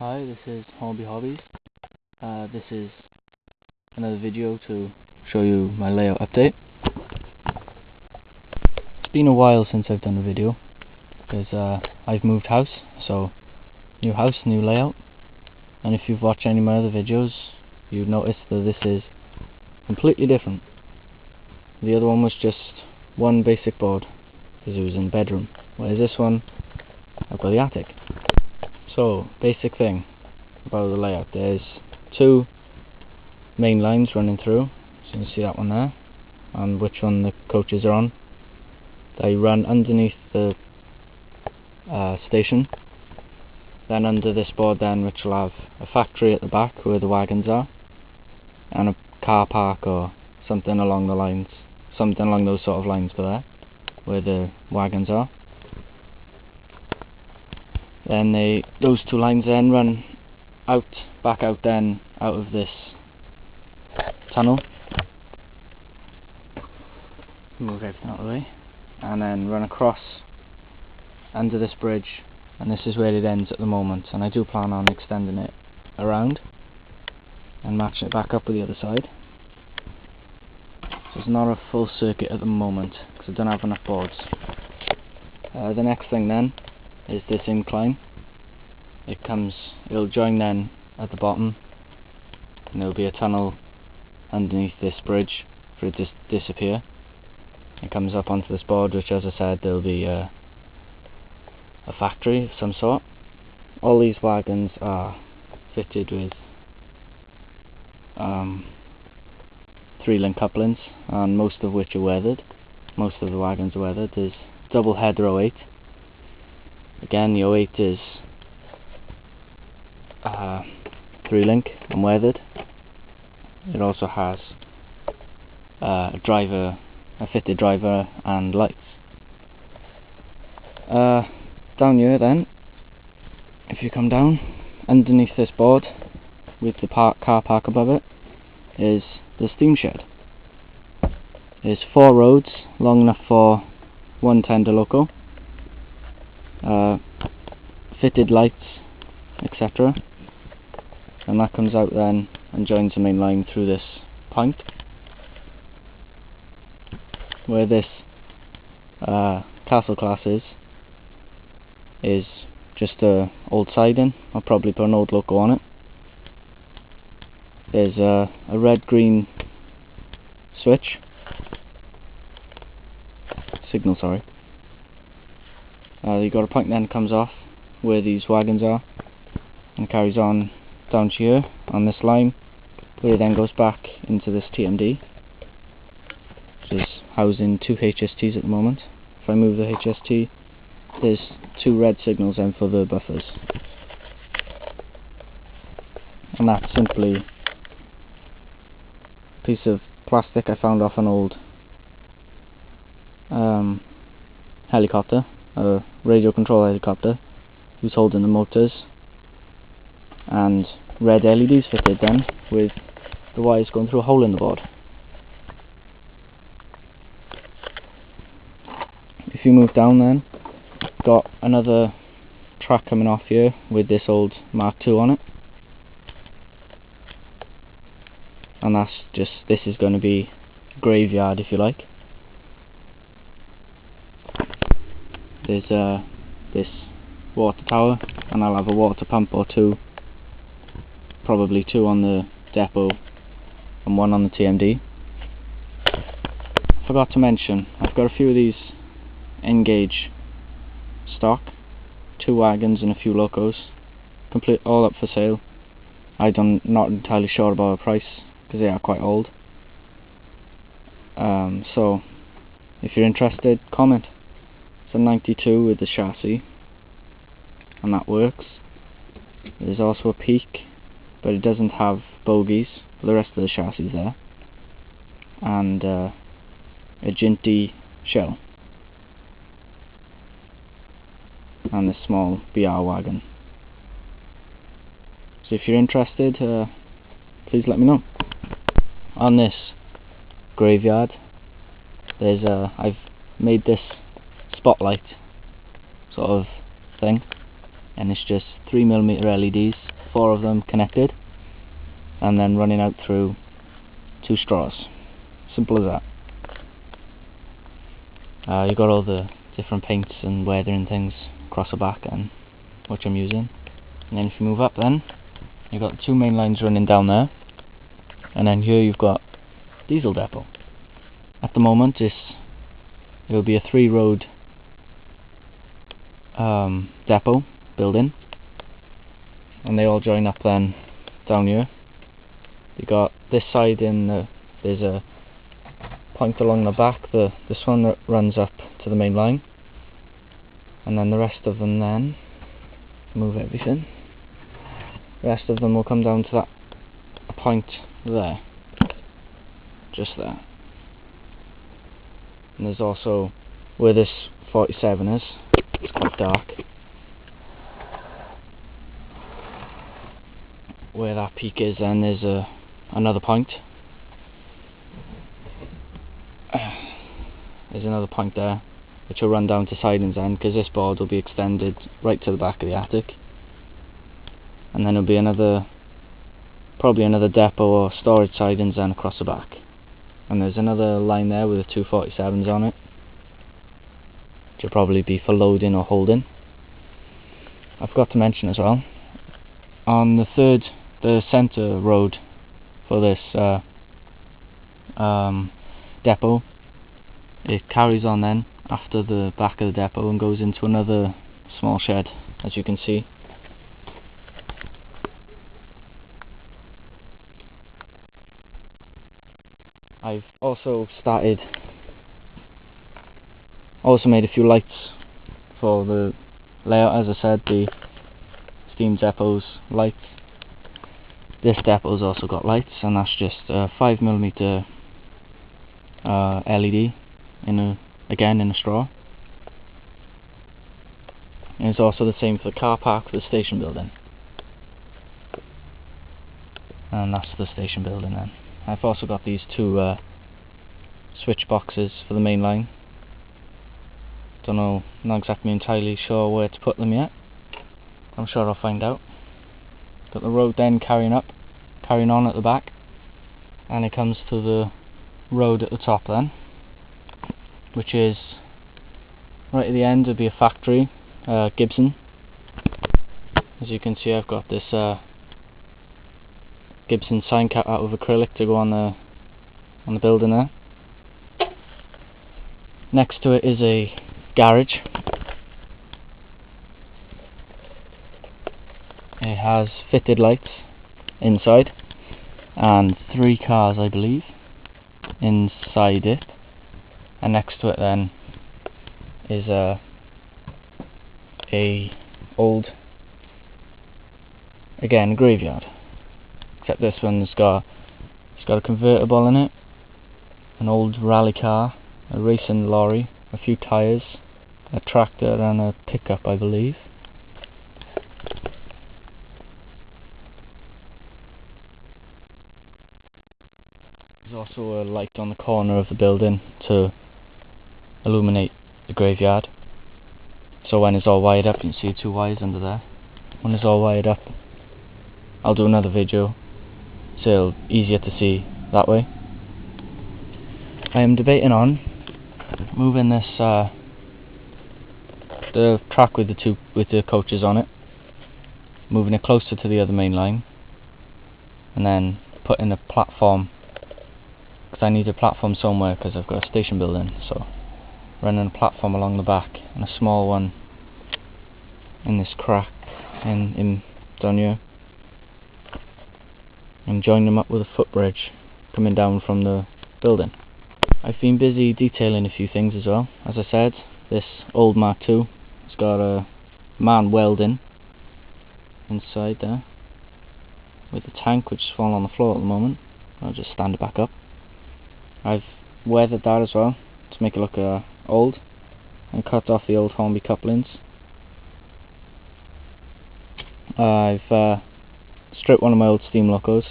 Hi, this is Hornby Hobbies. This is another video to show you my layout update. It's been a while since I've done a video because I've moved house, so new house, new layout. And if you've watched any of my other videos, you'd notice that this is completely different. The other one was just one basic board because it was in the bedroom, whereas this one I've got the attic. So, basic thing about the layout, there's two main lines running through, so you can see that one there, and which one the coaches are on. They run underneath the station, then under this board then, which will have a factory at the back where the wagons are, and a car park or something along the lines, something along those sort of lines for there, where the wagons are. Then those two lines then run back out then out of this tunnel. Move everything out of the way, and then run across under this bridge, and this is where it ends at the moment, and I do plan on extending it around and matching it back up with the other side. So it's not a full circuit at the moment because I don't have enough boards. The next thing then is this incline. It'll join then at the bottom, and there'll be a tunnel underneath this bridge for it to disappear. It comes up onto this board, which, as I said, there'll be a factory of some sort. All these wagons are fitted with 3-link couplings, and most of which are weathered. Most of the wagons are weathered. There's double header 08. Again, the 08 is 3-link and weathered. It also has a fitted driver and lights. Down here then, if you come down, underneath this board with the car park above it is the steam shed. There's 4 roads long enough for one tender loco, fitted lights, etc. And that comes out then and joins the main line through this point, where this castle class is just a old siding. I'll probably put an old loco on it. There's a red-green signal, sorry. You've got a point then comes off where these wagons are and carries on down to here on this line, where it then goes back into this TMD, which is housing 2 HSTs at the moment. If I move the HST, there's 2 red signals then for the buffers, and that's simply a piece of plastic I found off an old helicopter, a radio control helicopter, who's holding the motors, and red LEDs fitted then with the wires going through a hole in the board. If you move down then, got another track coming off here with this old Mark II on it, and this is going to be a graveyard, if you like. There's this water tower, and I'll have a water pump or 2, probably 2 on the depot and 1 on the TMD. Forgot to mention, I've got a few of these N-gauge stock, 2 wagons and a few locos, all up for sale. I'm not entirely sure about the price because they are quite old. So if you're interested, comment. It's a 92 with the chassis, and that works. There's also a peak, but it doesn't have bogies for the rest of the chassis there, and a Ginty shell, and a small BR wagon. So if you're interested, please let me know. On this graveyard, I've made this spotlight sort of thing, and it's just 3mm LEDs, 4 of them connected, and then running out through 2 straws. Simple as that. You got all the different paints and weathering things across the back, and which I'm using. And then if you move up, then you've got 2 main lines running down there, and then here you've got diesel depot. At the moment it will be a 3-road depot building, and they all join up then down here. You got this side there's a point along the back, this one that runs up to the main line, and then the rest of them then, move everything, the rest of them will come down to that point there, just there. And there's also where this 47 is, it's quite dark, where that peak is, and there's another point. There's another point there which will run down to sidings end, because this board will be extended right to the back of the attic, and then there'll be probably another depot or storage sidings then across the back. And there's another line there with the 2 47s on it, which will probably be for loading or holding. I forgot to mention as well, on the centre road for this depot, it carries on then after the back of the depot and goes into another small shed, as you can see. I've also made a few lights for the layout. As I said, the steam depot's lights. This depot's also got lights, and that's just a 5mm LED again in a straw. And it's also the same for the car park for the station building. And that's the station building then. I've also got these 2 switch boxes for the main line. Not exactly entirely sure where to put them yet. I'm sure I'll find out. Got the road then carrying on at the back, and it comes to the road at the top then, which is right at the end. There'll be a factory, Gibson. As you can see, I've got this Gibson sign cut out of acrylic to go on the building there. Next to it is a garage. It has fitted lights inside, and 3 cars, I believe, inside it. And next to it then is a old, again, graveyard. Except this one's got a convertible in it, an old rally car, a racing lorry, a few tyres, a tractor and a pickup, I believe. There's also a light on the corner of the building to illuminate the graveyard. So when it's all wired up, you can see 2 wires under there. When it's all wired up, I'll do another video so it's easier to see that way. I am debating on moving this the track with the coaches on it, moving it closer to the other main line, and then putting a platform, because I need a platform somewhere because I've got a station building, so running a platform along the back and a small one in this crack in down here, and join them up with a footbridge coming down from the building. I've been busy detailing a few things as well. As I said, this old Mark II, it's got a man welding inside there with the tank, which is falling on the floor at the moment. I'll just stand it back up. I've weathered that as well to make it look old, and cut off the old Hornby couplings. I've stripped one of my old steam locos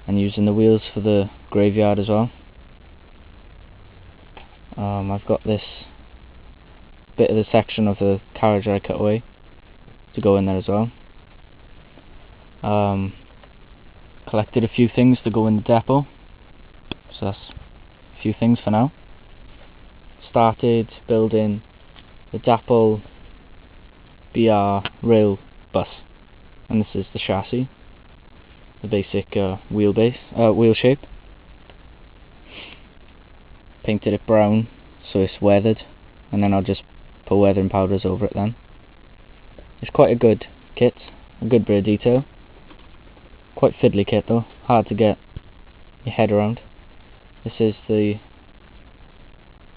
and using the wheels for the graveyard as well. I've got this bit of the section of the carriage I cut away, to go in there as well. Collected a few things to go in the depot, so that's a few things for now. Started building the Dapol BR rail bus, and this is the chassis, the basic wheel shape. Painted it brown so it's weathered, and then I'll just put weathering powders over it then. It's quite a good kit, a good bit of detail. Quite fiddly kit though, hard to get your head around. This is the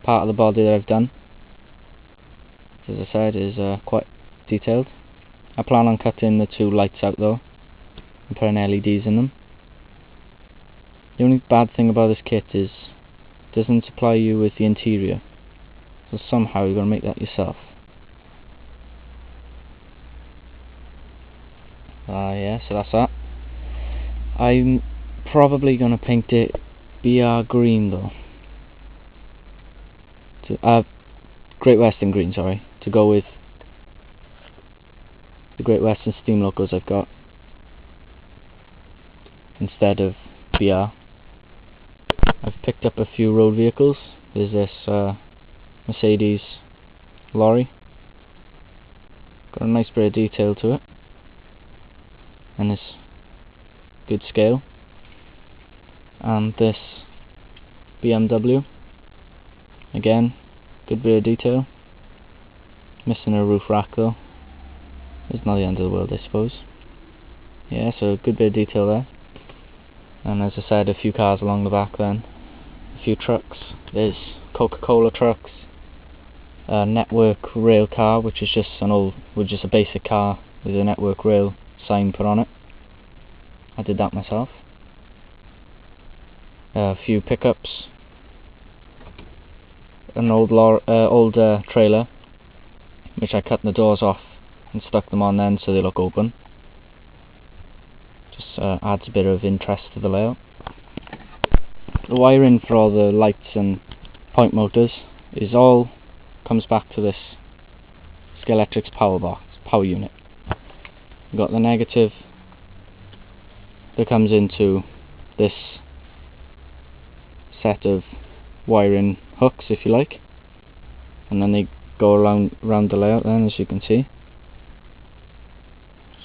part of the body that I've done. As I said, is quite detailed. I plan on cutting the two lights out though and putting LEDs in them. The only bad thing about this kit is it doesn't supply you with the interior, so somehow you're going to make that yourself. Yeah, so that's that. I'm probably going to paint it BR green though. Great Western green, sorry, to go with the Great Western Steam logos I've got instead of BR. I've picked up a few road vehicles. There's this Mercedes lorry, got a nice bit of detail to it, and this good scale, and this BMW, again good bit of detail. Missing a roof rack though. It's not the end of the world, I suppose. Yeah, so good bit of detail there. And as I said, a few cars along the back then. A few trucks. There's Coca-Cola trucks. A Network Rail car, which is just a basic car with a Network Rail sign put on it. I did that myself. A few pickups. An old trailer, which I cut the doors off and stuck them on then so they look open. Just adds a bit of interest to the layout. The wiring for all the lights and point motors comes back to this Scalextric power unit. You've got the negative that comes into this set of wiring hooks, if you like, and then they go around the layout then, as you can see.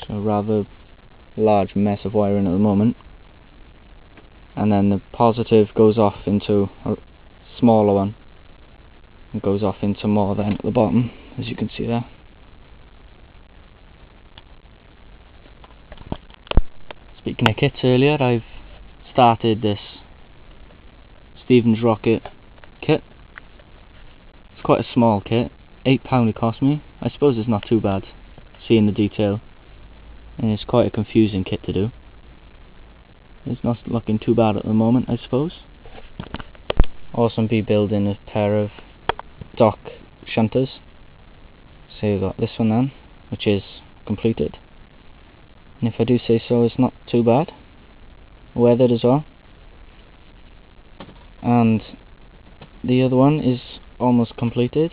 So a rather large mess of wiring at the moment. And then the positive goes off into a smaller one and goes off into more then at the bottom, as you can see there. Speaking of kits earlier, I've started this Stevens Rocket kit. It's quite a small kit, £8 it cost me. I suppose it's not too bad seeing the detail, and it's quite a confusing kit to do. It's not looking too bad at the moment, I suppose. Also be building a pair of dock shunters. So you've got this one then, which is completed, and if I do say so, it's not too bad. Weathered as well. And the other one is almost completed,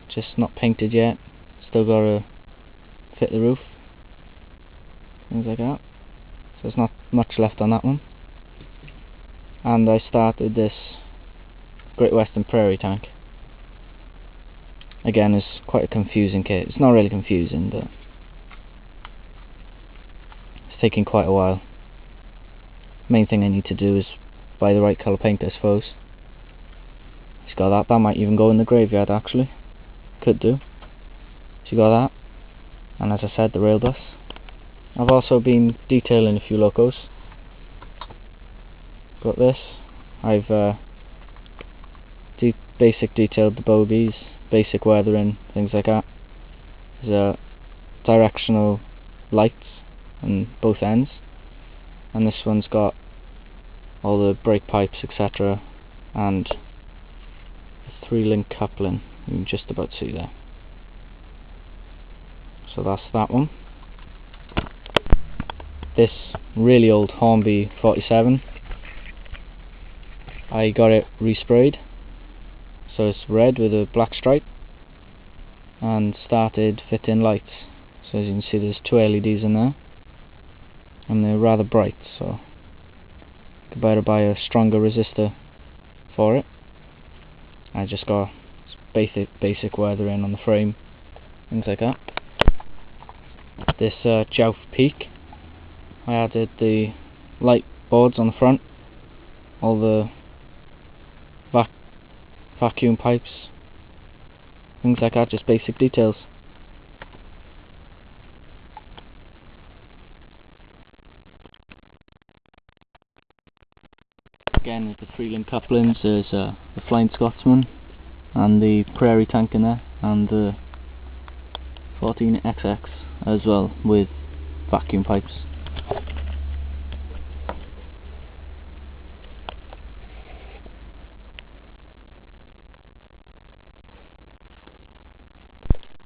just not painted yet. Still got to fit the roof, things like that. So there's not much left on that one. And I started this Great Western Prairie tank. Again, it's quite a confusing kit. It's not really confusing, but it's taking quite a while. Main thing I need to do is buy the right colour paint, I suppose. It's got that. That might even go in the graveyard, actually. Could do. So you got that. And as I said, the rail bus. I've also been detailing a few locos. Got this. I've basic detailed the bogies, basic weathering, things like that. There's directional lights on both ends, and this one's got all the brake pipes, etc., and the 3-link coupling you can just about see there. So that's that one. This really old Hornby 47, I got it resprayed, so it's red with a black stripe, and started fitting lights. So as you can see, there's two LEDs in there, and they're rather bright, so I could better buy a stronger resistor for it. I just got basic weathering on the frame, things like that. This Joust Peak, I added the light boards on the front, all the vacuum pipes, things like that, just basic details. Again, with the 3-link couplings, there's the Flying Scotsman and the Prairie tank in there, and the 14XX as well, with vacuum pipes.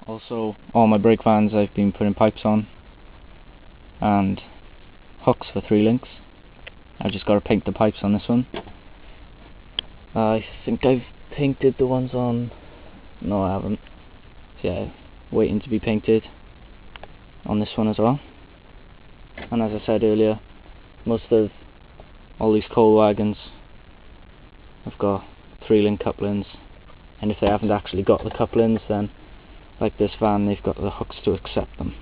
Also, all my brake vans I've been putting pipes on and hooks for 3 links. I just got to paint the pipes on this one. I think I've painted the ones on... no, I haven't. So yeah, waiting to be painted on this one as well. And as I said earlier, most of all these coal wagons have got 3-link couplings, and if they haven't actually got the couplings, then like this van, they've got the hooks to accept them,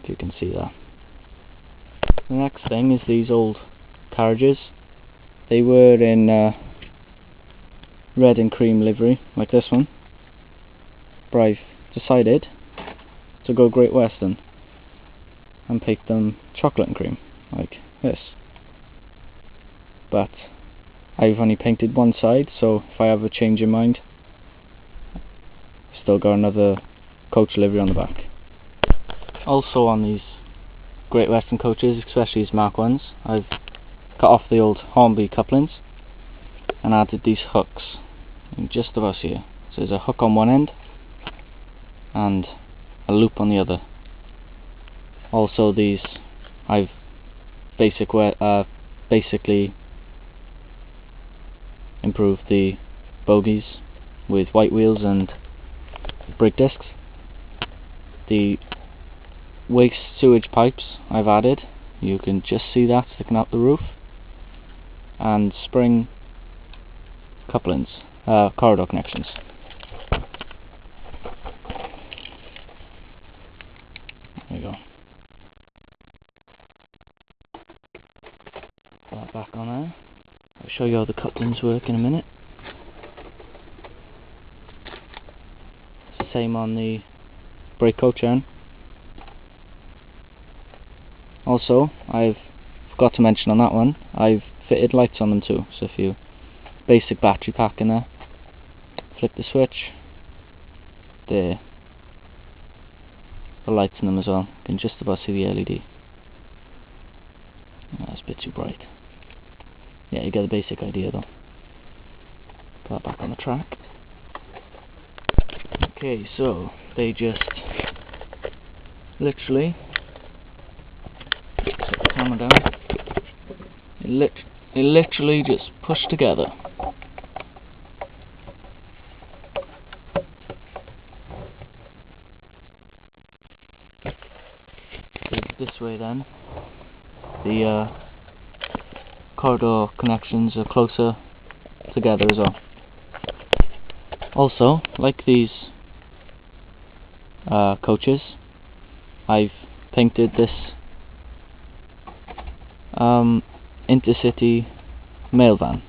if you can see that. The next thing is these old carriages. They were in red and cream livery, like this one, but I've decided to go Great Western and paint them chocolate and cream, like this. But I've only painted one side, so if I have a change in mind, still got another coach livery on the back. Also on these Great Western coaches, especially these Mark 1s, I've cut off the old Hornby couplings and added these hooks in just about here. So there's a hook on one end and a loop on the other. Also these, I've basically improved the bogies with white wheels and brake discs. The waste sewage pipes I've added, you can just see that sticking out the roof, and spring couplings, corridor connections. There we go. Put that back on there. I'll show you how the couplings work in a minute. Same on the brake coach end. Also, I've forgot to mention on that one, I've fitted lights on them too. So if you basic battery pack in there, flip the switch, there, the lights in them as well. You can just about see the LED. That's a bit too bright. Yeah, you get the basic idea though. Put that back on the track. Okay, so they just literally, set the camera down, they literally just push together. This way then, the corridor connections are closer together as well. Also, like these coaches, I've painted this intercity mail van.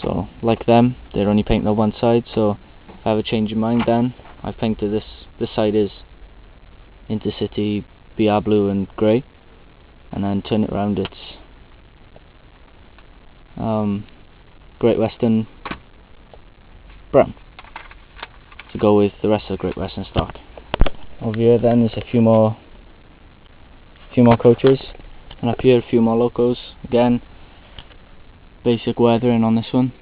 So like them, they're only painting on one side, so if I have a change of mind, then I've painted this side is intercity BR blue and grey, and then turn it around, it's Great Western brown, to go with the rest of the Great Western stock. Over here then there's a few more coaches, and up here a few more locos. Again, basic weathering on this one.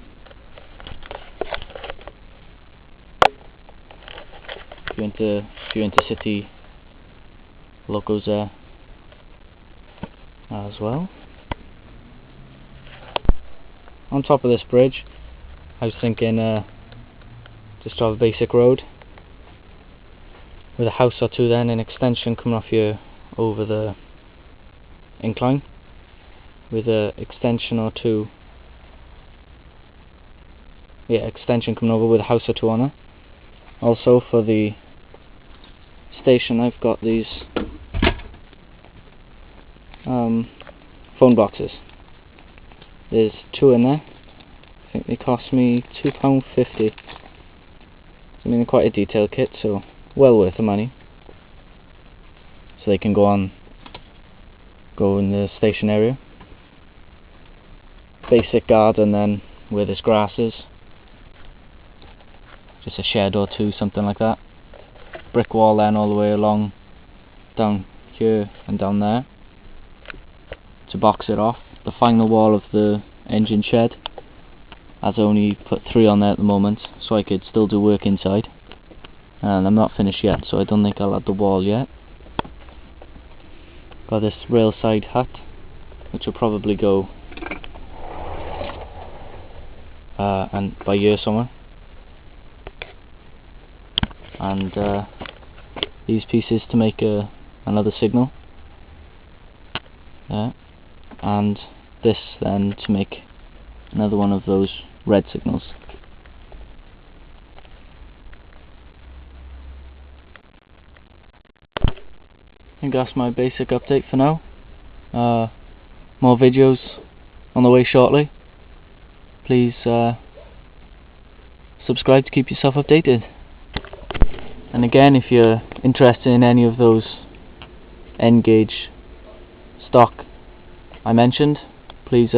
A few intercity locos there as well. On top of this bridge, I was thinking just to have a basic road with a house or two, then an extension coming off here over the incline, with a extension or two, extension coming over with a house or two on it. Also for the station I've got these phone boxes. There's two in there. I think they cost me £2.50. I mean, they're quite a detailed kit, so well worth the money. So they can go in the station area. Basic garden then, where there's grasses. Just a shed or two, something like that. Brick wall then all the way along, down here and down there, to box it off. The final wall of the engine shed, as I only put 3 on there at the moment, so I could still do work inside. And I'm not finished yet, so I don't think I'll add the wall yet. Got this railside hut, which will probably go and by here somewhere. And these pieces to make another signal. Yeah. And this then to make another one of those red signals. I think that's my basic update for now. More videos on the way shortly. Please subscribe to keep yourself updated. And again, if you're interested in any of those N-gauge stock I mentioned, please